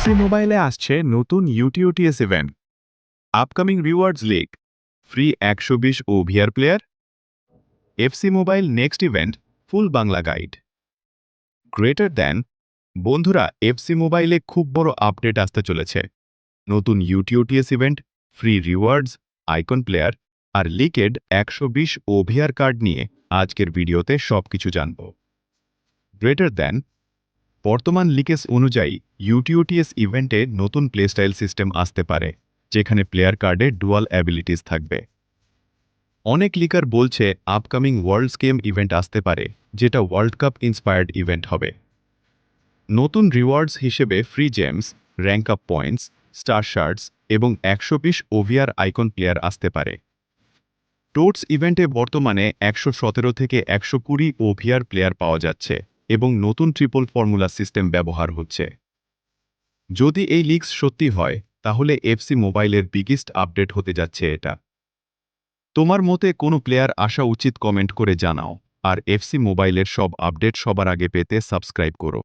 FC মোবাইলে আসছে নতুন UTOTS event, upcoming rewards league, free 120 OVR player, FC mobile next event, full Bangla guide. Greater than বন্ধুরা, FC মোবাইলে খুব বড় আপডেট আসতে চলেছে। নতুন UTOTS event, free rewards, icon player আর লিকেড 120 ও ভিআর কার্ড নিয়ে আজকের ভিডিওতে সবকিছু জানব। গ্রেটার দ্যান বর্তমান লিকেজ অনুযায়ী ইউটিউটিএস ইভেন্টে নতুন প্লেস্টাইল সিস্টেম আসতে পারে, যেখানে প্লেয়ার কার্ডে ডুয়াল অ্যাবিলিটিস থাকবে। অনেক লিকার বলছে আপকামিং ওয়ার্ল্ড গেম ইভেন্ট আসতে পারে, যেটা ওয়ার্ল্ড কাপ ইন্সপায়ার্ড ইভেন্ট হবে। নতুন রিওয়ার্ডস হিসেবে free gems, rank up points, star shirts এবং 120 ওভিআর আইকন প্লেয়ার আসতে পারে। টোটস ইভেন্টে বর্তমানে 117 থেকে 120 ওভিআর প্লেয়ার পাওয়া যাচ্ছে এবং নতুন ট্রিপল ফর্মুলা সিস্টেম ব্যবহার হচ্ছে। যদি এই লিগস সত্যি হয়, তাহলে এফসি মোবাইলের বিগেস্ট আপডেট হতে যাচ্ছে এটা। তোমার মতে কোনো প্লেয়ার আসা উচিত কমেন্ট করে জানাও, আর এফসি মোবাইলের সব আপডেট সবার আগে পেতে সাবস্ক্রাইব করো।